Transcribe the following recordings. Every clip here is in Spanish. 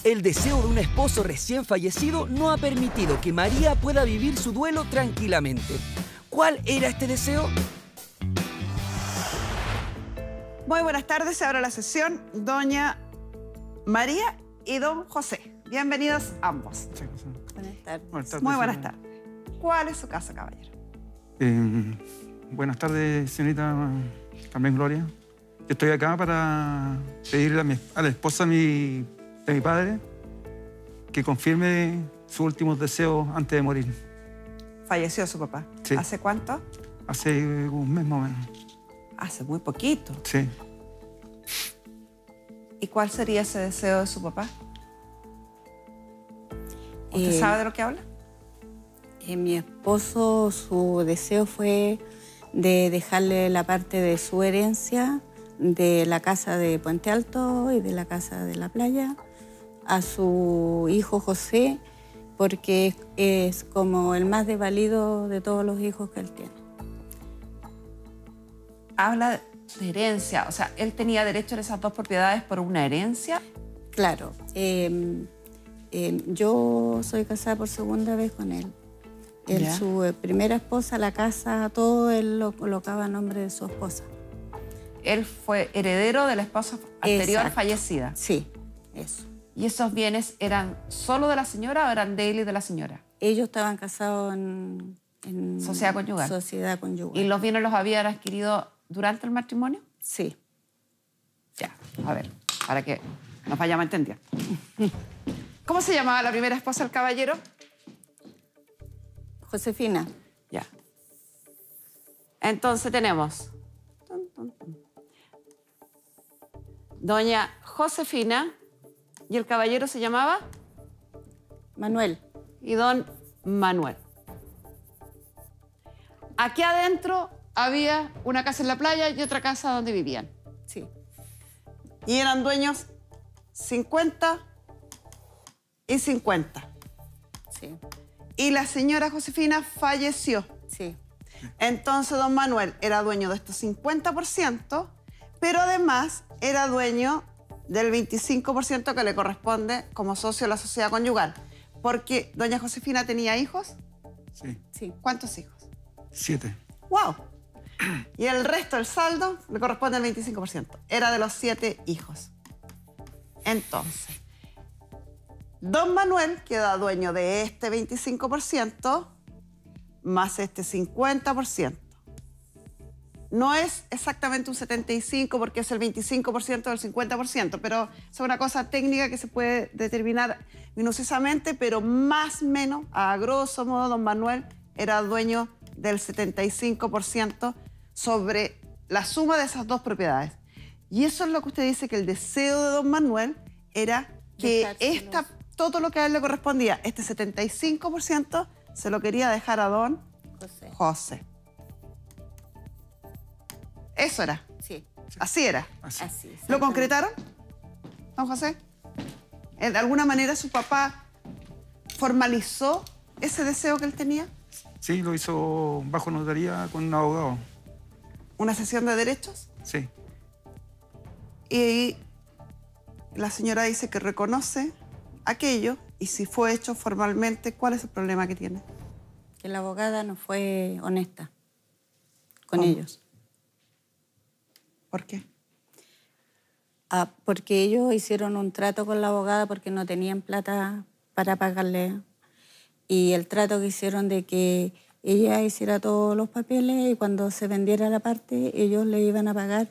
El deseo de un esposo recién fallecido no ha permitido que María pueda vivir su duelo tranquilamente. ¿Cuál era este deseo? Muy buenas tardes, se abre la sesión. Doña María y don José. Bienvenidos ambos. Sí, sí. Buenas tardes. Buenas tardes. Muy buenas tardes. ¿Cuál es su caso, caballero? Buenas tardes, señorita también Gloria. Yo estoy acá para pedirle a la esposa de mi padre que confirme sus últimos deseos antes de morir. Falleció su papá. Sí. ¿Hace cuánto? Hace un mes más o menos. Hace muy poquito. Sí. ¿Y cuál sería ese deseo de su papá? ¿Usted sabe de lo que habla? Mi esposo, su deseo fue de dejarle la parte de su herencia de la casa de Puente Alto y de la casa de la playa a su hijo José, porque es como el más desvalido de todos los hijos que él tiene. Habla de herencia. O sea, ¿él tenía derecho a esas dos propiedades por una herencia? Claro. Yo soy casada por segunda vez con él. Ya. Su primera esposa, la casa, todo él lo colocaba a nombre de su esposa. Él fue heredero de la esposa anterior Exacto. fallecida. Sí, eso. ¿Y esos bienes eran solo de la señora o eran de él y de la señora? Ellos estaban casados en Sociedad conyugal. Sociedad conyugal. ¿Y los bienes los habían adquirido durante el matrimonio? Sí. Ya, a ver, para que nos vayamos entendiendo. ¿Cómo se llamaba la primera esposa del caballero? Josefina. Ya. Entonces tenemos doña Josefina y el caballero se llamaba Manuel. y don Manuel. Aquí adentro había una casa en la playa y otra casa donde vivían. Sí. Y eran dueños 50 y 50. Sí. Y la señora Josefina falleció. Sí. Entonces don Manuel era dueño de estos 50%, pero además era dueño del 25% que le corresponde como socio de la sociedad conyugal. Porque doña Josefina tenía hijos. Sí. Sí. ¿Cuántos hijos? 7. ¡Wow! Y el resto del saldo le corresponde al 25%. Era de los 7 hijos. Entonces, don Manuel queda dueño de este 25% más este 50%. No es exactamente un 75% porque es el 25% del 50%, pero es una cosa técnica que se puede determinar minuciosamente, pero más o menos, a grosso modo, don Manuel era dueño del 75% sobre la suma de esas dos propiedades. Y eso es lo que usted dice, que el deseo de don Manuel era que todo lo que a él le correspondía, este 75%, se lo quería dejar a don José. Eso era. Sí. Así era. Así. ¿Lo concretaron, don José? ¿De alguna manera su papá formalizó ese deseo que él tenía? Sí, lo hizo bajo notaría con un abogado. ¿Una sesión de derechos? Sí. Y la señora dice que reconoce aquello y si fue hecho formalmente, ¿cuál es el problema que tiene? Que la abogada no fue honesta con ¿Cómo? ellos. ¿Por qué? Porque ellos hicieron un trato con la abogada porque no tenían plata para pagarle. Y el trato que hicieron de que ella hiciera todos los papeles y cuando se vendiera la parte, ellos le iban a pagar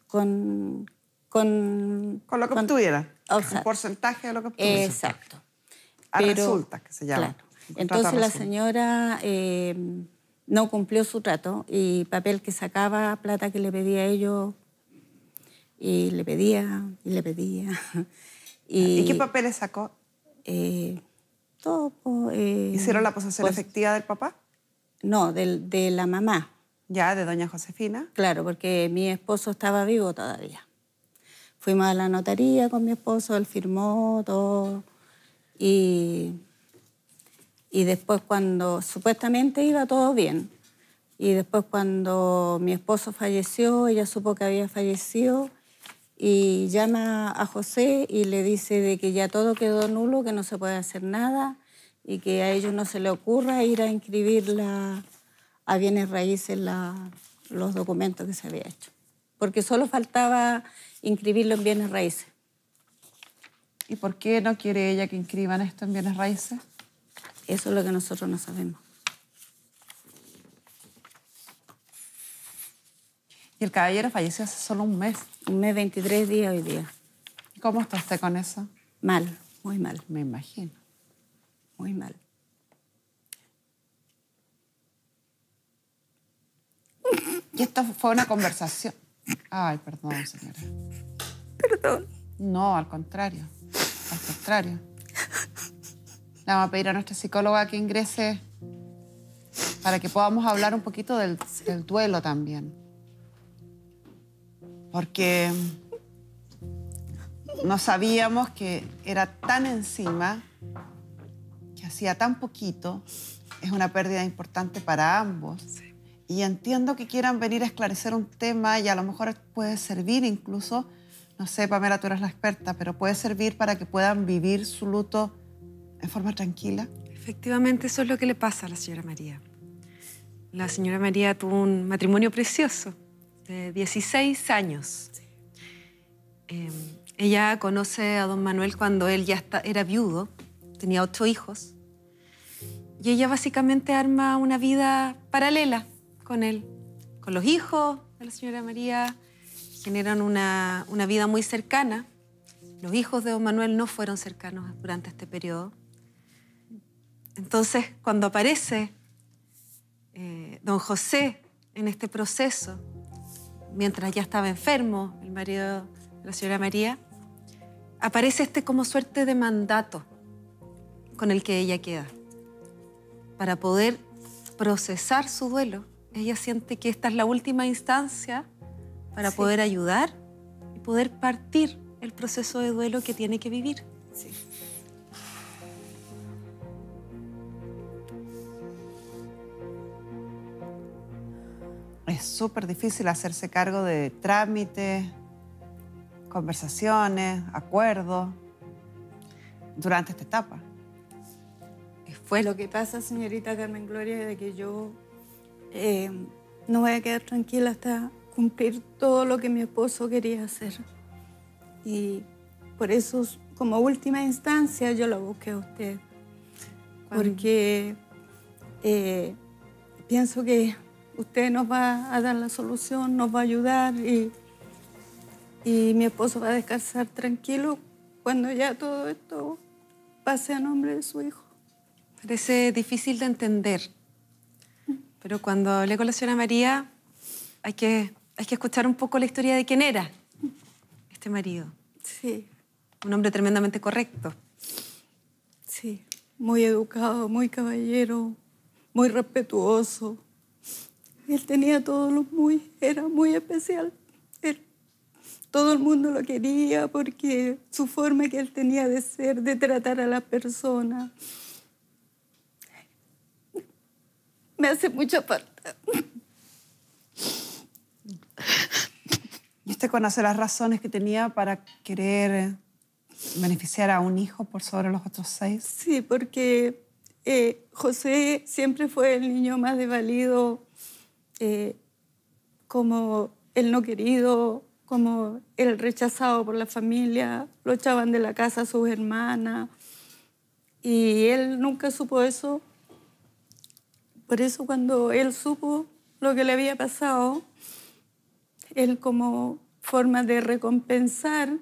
con lo que obtuviera. O sea, un porcentaje de lo que obtuviera. Exacto. A resultas, que se llama. Claro. Entonces la señora no cumplió su trato y papel que sacaba, plata que le pedía a ellos, y le pedía, y le pedía. ¿Y qué papeles sacó? Todo. ¿Hicieron la posesión efectiva del papá? No, de la mamá. Ya, de doña Josefina. Claro, porque mi esposo estaba vivo todavía. Fuimos a la notaría con mi esposo, él firmó todo. Y después cuando supuestamente iba todo bien. Y después cuando mi esposo falleció, ella supo que había fallecido y llama a José y le dice de que ya todo quedó nulo, que no se puede hacer nada y que a ellos no se les ocurra ir a inscribir a bienes raíces los documentos que se había hecho. Porque solo faltaba inscribirlo en bienes raíces. ¿Y por qué no quiere ella que inscriban esto en bienes raíces? Eso es lo que nosotros no sabemos. Y el caballero falleció hace solo un mes. Un mes, 23 días hoy día. ¿Cómo está usted con eso? Mal, muy mal, Me imagino. muy mal. Y esto fue una conversación. Ay, perdón, señora. Perdón. No, al contrario. Al contrario. Le vamos a pedir a nuestra psicóloga que ingrese para que podamos hablar un poquito del duelo también. Porque no sabíamos que era tan encima, que hacía tan poquito. Es una pérdida importante para ambos. Sí. Y entiendo que quieran venir a esclarecer un tema y a lo mejor puede servir incluso, no sé, Pamela, tú eres la experta, pero puede servir para que puedan vivir su luto en forma tranquila. Efectivamente, eso es lo que le pasa a la señora María. La señora María tuvo un matrimonio precioso de 16 años. Sí. Ella conoce a don Manuel cuando él ya era viudo, tenía 8 hijos, y ella básicamente arma una vida paralela con él, con los hijos de la señora María, generan una vida muy cercana. Los hijos de don Manuel no fueron cercanos durante este periodo. Entonces, cuando aparece don José en este proceso, mientras ya estaba enfermo, el marido de la señora María, aparece como suerte de mandato con el que ella queda. Para poder procesar su duelo, ella siente que esta es la última instancia para poder ayudar y poder partir el proceso de duelo que tiene que vivir. Sí. Es súper difícil hacerse cargo de trámites, conversaciones, acuerdos durante esta etapa. Fue lo que pasa, señorita Carmen Gloria, de que yo no voy a quedar tranquila hasta cumplir todo lo que mi esposo quería hacer. Y por eso, como última instancia, yo lo busqué a usted. Porque pienso que usted nos va a dar la solución, nos va a ayudar y mi esposo va a descansar tranquilo cuando ya todo esto pase a nombre de su hijo. Parece difícil de entender, pero cuando hablé con la señora María hay que escuchar un poco la historia de quién era este marido. Sí. Un hombre tremendamente correcto. Sí, muy educado, muy caballero, muy respetuoso. Él tenía todo lo era muy especial. Todo el mundo lo quería porque su forma que él tenía de ser, de tratar a las personas, me hace mucha falta. ¿Y usted conoce las razones que tenía para querer beneficiar a un hijo por sobre los otros 6? Sí, porque José siempre fue el niño más desvalido, como el no querido, como el rechazado por la familia, lo echaban de la casa a sus hermanas y él nunca supo eso. Por eso cuando él supo lo que le había pasado, él como forma de recompensar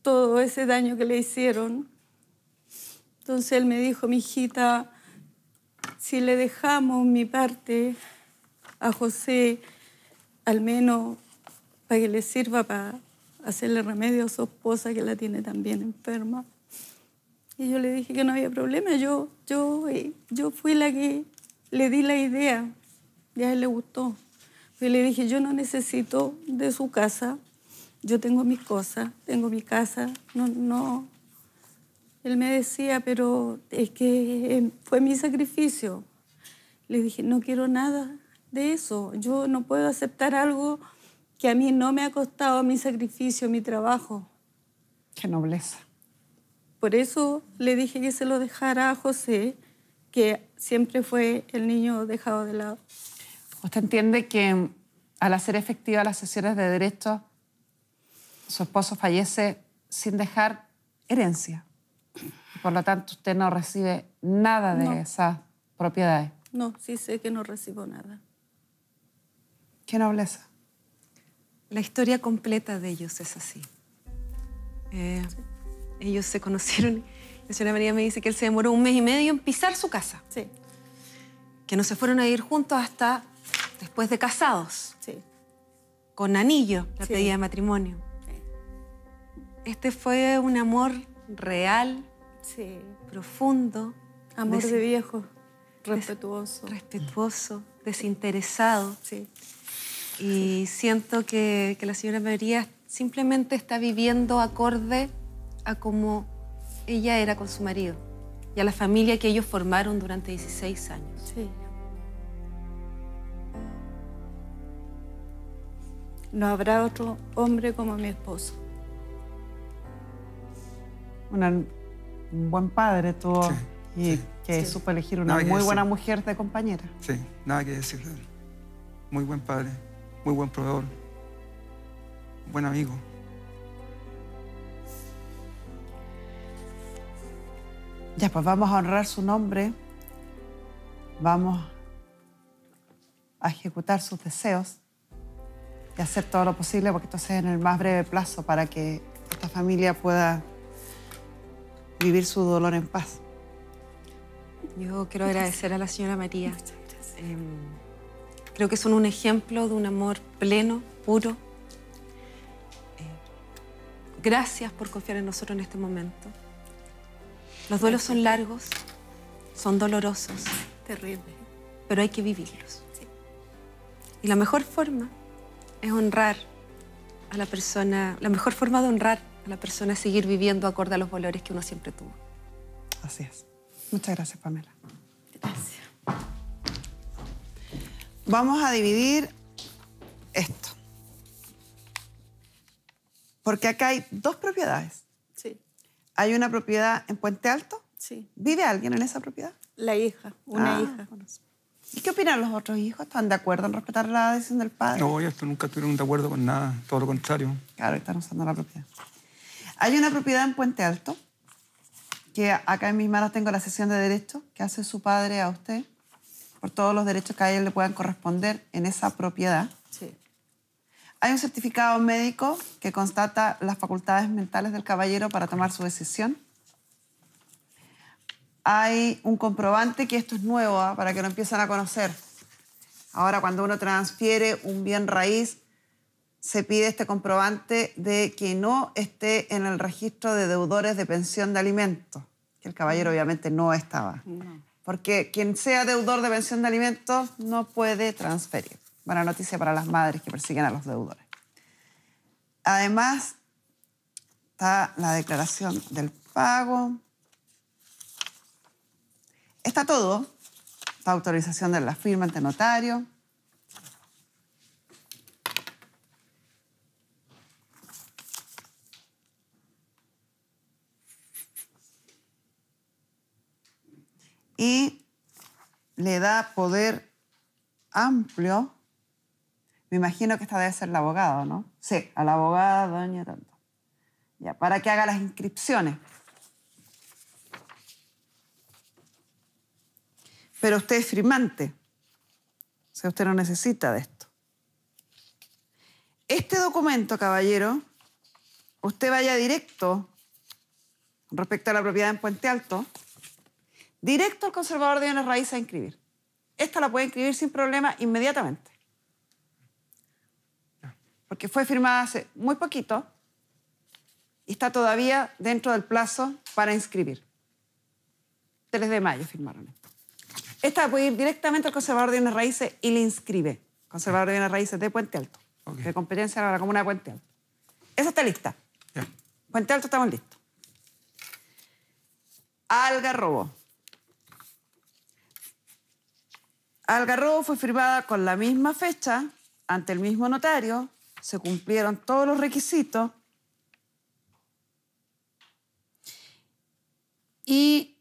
todo ese daño que le hicieron, entonces él me dijo, mijita, si le dejamos mi parte a José, al menos para que le sirva para hacerle remedio a su esposa que la tiene también enferma. Y yo le dije que no había problema, yo fui la que le di la idea y a él le gustó. Y le dije, yo no necesito de su casa, yo tengo mis cosas, tengo mi casa, no. Él me decía, pero es que fue mi sacrificio. Le dije, no quiero nada de eso, yo no puedo aceptar algo que a mí no me ha costado mi sacrificio, mi trabajo. Qué nobleza. Por eso le dije que se lo dejara a José, que siempre fue el niño dejado de lado. ¿Usted entiende que al hacer efectivas las sesiones de derecho, su esposo fallece sin dejar herencia? Por lo tanto, usted no recibe nada de esas propiedades. No, sí sé que no recibo nada. Qué nobleza. La historia completa de ellos es así. Ellos se conocieron. La señora María me dice que él se demoró 1 mes y medio en pisar su casa. Sí, Que no se fueron a ir juntos hasta después de casados, sí. con anillo, la Sí. pedida de matrimonio. Este fue un amor real, Sí. profundo, Amor desi- de viejo, respetuoso. respetuoso, desinteresado. Sí. Y siento que la señora María simplemente está viviendo acorde a como ella era con su marido y a la familia que ellos formaron durante 16 años. Sí. No habrá otro hombre como mi esposo. Un buen padre tuvo Sí, y sí. que Sí. supo elegir una Nada que muy buena decir. mujer de compañera. Sí, nada que decir de él. Muy buen padre, muy buen proveedor, buen amigo. Ya, pues vamos a honrar su nombre, vamos a ejecutar sus deseos y hacer todo lo posible porque esto sea en el más breve plazo para que esta familia pueda vivir su dolor en paz. Yo quiero agradecer a la señora María. Creo que son un ejemplo de un amor pleno, puro. Gracias por confiar en nosotros en este momento. Los duelos son largos, son dolorosos, Terrible. pero hay que vivirlos. Y la mejor forma es honrar a la persona, la mejor forma de honrar a la persona es seguir viviendo acorde a los valores que uno siempre tuvo. Así es. Muchas gracias, Pamela. Gracias. Vamos a dividir esto. Porque acá hay 2 propiedades. Sí, Hay una propiedad en Puente Alto. sí. ¿Vive alguien en esa propiedad? La hija, una Ah, hija. bueno. ¿Y qué opinan los otros hijos? ¿Están de acuerdo en respetar la decisión del padre? No, ellos nunca estuvieron de acuerdo con nada, todo lo contrario. Claro, están usando la propiedad. Hay una propiedad en Puente Alto, que acá en mis manos tengo la cesión de derechos que hace su padre a usted, por todos los derechos que a él le puedan corresponder en esa propiedad. Sí. Hay un certificado médico que constata las facultades mentales del caballero para tomar su decisión. Hay un comprobante, que esto es nuevo, para que lo empiecen a conocer. Ahora, cuando uno transfiere un bien raíz, se pide este comprobante de que no esté en el registro de deudores de pensión de alimentos, que el caballero obviamente no estaba. Porque quien sea deudor de pensión de alimentos no puede transferir. Buena noticia para las madres que persiguen a los deudores. Además, está la declaración del pago. Está todo. La autorización de la firma ante notario. Y le da poder amplio. Me imagino que esta debe ser la abogada, ¿no? Sí, a la abogada doña tanto. Ya, para que haga las inscripciones. Pero usted es firmante. O sea, usted no necesita de esto. Este documento, caballero, usted vaya directo, respecto a la propiedad en Puente Alto, directo al conservador de bienes raíces a inscribir. Esta la puede inscribir sin problema inmediatamente. Porque fue firmada hace muy poquito y está todavía dentro del plazo para inscribir. 3 de mayo firmaron esto. Esta puede ir directamente al conservador de bienes raíces y le inscribe. Conservador de bienes raíces de Puente Alto. Ok. De competencia de la comuna de Puente Alto. Esa está lista. Ya. Puente Alto estamos listos. Algarrobo. Algarrobo fue firmada con la misma fecha, ante el mismo notario, se cumplieron todos los requisitos y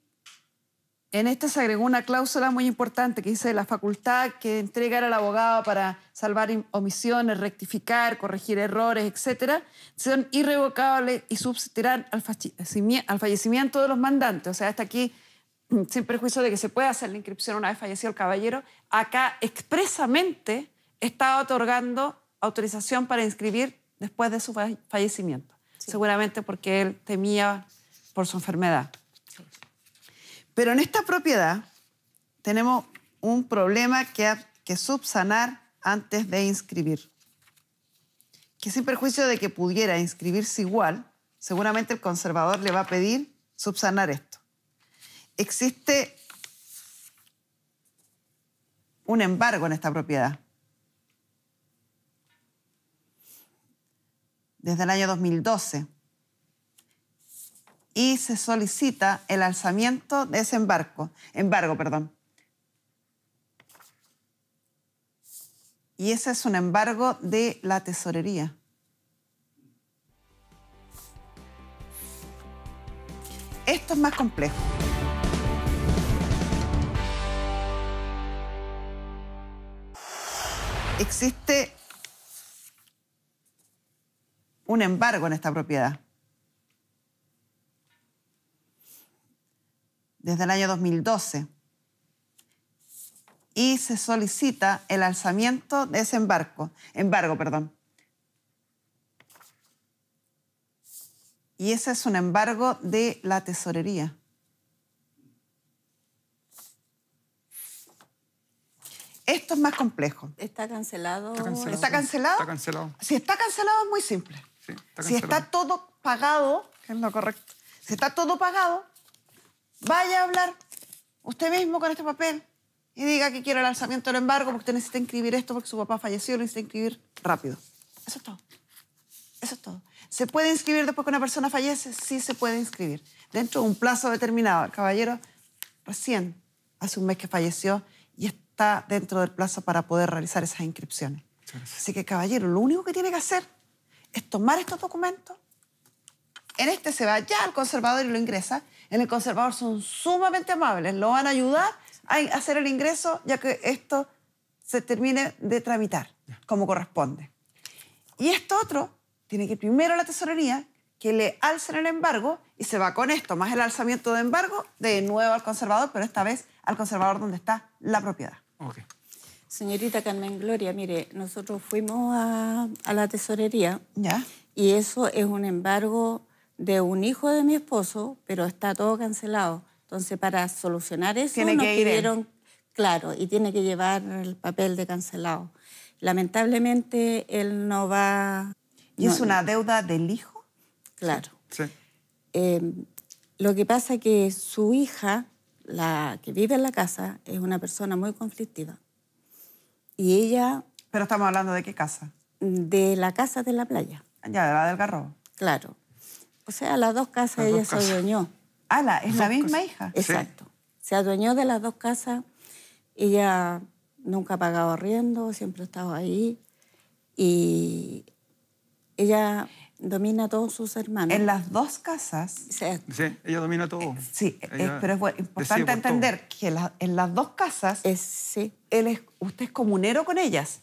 en esta se agregó una cláusula muy importante que dice la facultad que entregar al abogado para salvar omisiones, rectificar, corregir errores, etcétera, son irrevocables y subsistirán al fallecimiento de los mandantes. O sea, hasta aquí, sin perjuicio de que se puede hacer la inscripción una vez fallecido el caballero, acá expresamente está otorgando autorización para inscribir después de su fallecimiento. Sí. Seguramente porque él temía por su enfermedad. Pero en esta propiedad tenemos un problema que subsanar antes de inscribir. Que sin perjuicio de que pudiera inscribirse igual, seguramente el conservador le va a pedir subsanar esto. Existe un embargo en esta propiedad. Desde el año 2012. Y se solicita el alzamiento de ese embargo. Y ese es un embargo de la tesorería. Esto es más complejo. Existe un embargo en esta propiedad. Desde el año 2012. Y se solicita el alzamiento de ese embargo. Y ese es un embargo de la tesorería. Esto es más complejo. ¿Está cancelado? ¿Está cancelado? Está cancelado. Si está cancelado es muy simple. Sí, está Si cancelado. está todo pagado, que es lo correcto, si está todo pagado, vaya a hablar usted mismo con este papel y diga que quiere el alzamiento del embargo porque usted necesita inscribir esto porque su papá falleció y lo necesita inscribir rápido. Eso es todo. Eso es todo. ¿Se puede inscribir después que una persona fallece? Sí se puede inscribir. Dentro de un plazo determinado. El caballero recién hace un mes que falleció y está dentro del plazo para poder realizar esas inscripciones. Así que, caballero, lo único que tiene que hacer es tomar estos documentos. En este se va ya al conservador y lo ingresa. En el conservador son sumamente amables. Lo van a ayudar a hacer el ingreso ya que esto se termine de tramitar como corresponde. Y esto otro tiene que ir primero a la tesorería, que le alcen el embargo y se va con esto, más el alzamiento de embargo, de nuevo al conservador, pero esta vez al conservador donde está la propiedad. Okay. Señorita Carmen Gloria, mire, nosotros fuimos a la tesorería. ¿Ya? Y eso es un embargo de un hijo de mi esposo, pero está todo cancelado. Entonces, para solucionar eso, Tiene nos que ir pidieron, claro, y tiene que llevar el papel de cancelado. Lamentablemente, él no va... ¿Y no, es una deuda del hijo? Claro. Sí. Lo que pasa es que su hija, la que vive en la casa, es una persona muy conflictiva. Y ella... Pero estamos hablando de qué casa. De la casa de la playa. Ya, de la del Garrobo. Claro. O sea, las dos casas Las ella dos se casas. adueñó. Ah, es la Dos misma casas. hija. Exacto. Se adueñó de las dos casas. Ella nunca ha pagado arriendo, siempre ha estado ahí. Y ella domina a todos sus hermanos. En las dos casas... O sea, Sí, ella domina todo. Sí, Ella pero es decide importante por entender que en las dos casas sí, usted es comunero con ellas.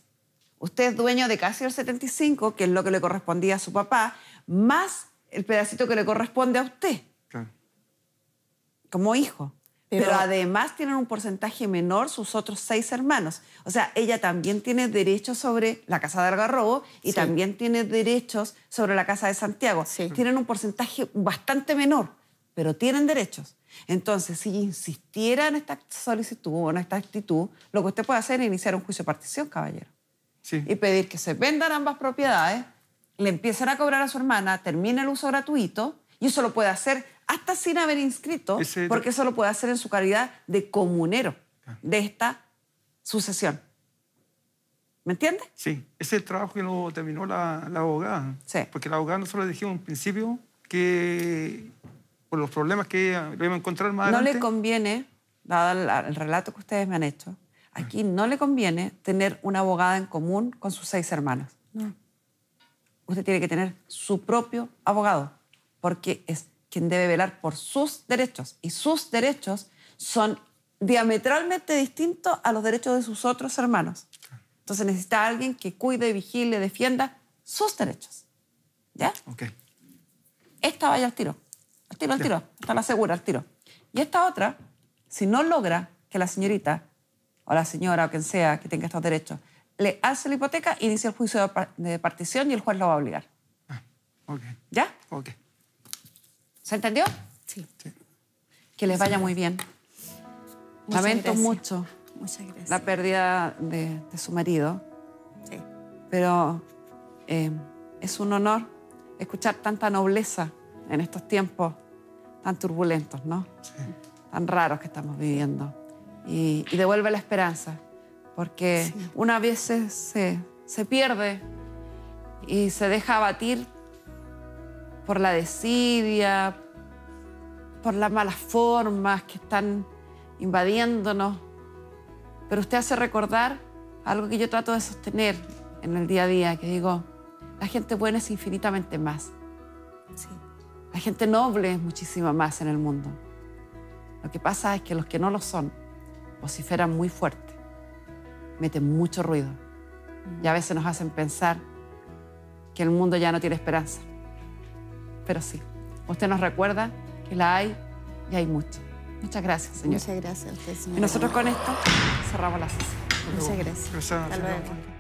Usted es dueño de casi el 75, que es lo que le correspondía a su papá, más el pedacito que le corresponde a usted, Claro. como hijo. Pero Pero además tienen un porcentaje menor sus otros 6 hermanos. O sea, ella también tiene derechos sobre la casa de Algarrobo y Sí. también tiene derechos sobre la casa de Santiago. Sí. Tienen un porcentaje bastante menor, pero tienen derechos. Entonces, si insistiera en esta solicitud o en esta actitud, lo que usted puede hacer es iniciar un juicio de partición, caballero. Sí. Y pedir que se vendan ambas propiedades, le empiecen a cobrar a su hermana, termine el uso gratuito, y eso lo puede hacer hasta sin haber inscrito, porque eso lo puede hacer en su calidad de comunero de esta sucesión. ¿Me entiende? Sí, ese es el trabajo que lo terminó la abogada. Sí. Porque la abogada nosotros le dijimos en principio que por los problemas que lo íbamos a encontrar más No adelante... le conviene, dado el relato que ustedes me han hecho, aquí no le conviene tener una abogada en común con sus 6 hermanos. no. usted tiene que tener su propio abogado, porque es quien debe velar por sus derechos. Y sus derechos son diametralmente distintos a los derechos de sus otros hermanos. Entonces necesita a alguien que cuide, vigile, defienda sus derechos. ¿Ya? Ok. Esta vaya al tiro. Al tiro, al tiro. Esta la segura, al tiro. Y esta otra, si no logra que la señorita o la señora o quien sea que tenga estos derechos le alce la hipoteca, inicia el juicio de partición y el juez lo va a obligar. Ok. ¿Ya? Ok. ¿Se entendió? Sí. Sí. Que les vaya muy bien. Muchas Lamento gracias. mucho Muchas gracias. la pérdida de su marido, Sí. pero es un honor escuchar tanta nobleza en estos tiempos tan turbulentos, ¿no? Sí. Tan raros que estamos viviendo. Y devuelve la esperanza, porque Sí. una vez se pierde y se deja abatir por la desidia, por las malas formas que están invadiéndonos. Pero usted hace recordar algo que yo trato de sostener en el día a día, que digo, la gente buena es infinitamente más. Sí. La gente noble es muchísima más en el mundo. Lo que pasa es que los que no lo son vociferan muy fuerte, meten mucho ruido y a veces nos hacen pensar que el mundo ya no tiene esperanza. Pero sí, usted nos recuerda que la hay y hay mucho. Muchas gracias, señor. Muchas gracias a usted, señora. Y nosotros con esto cerramos la sesión. Muchas gracias. Gracias, Hasta señora luego. Juanita.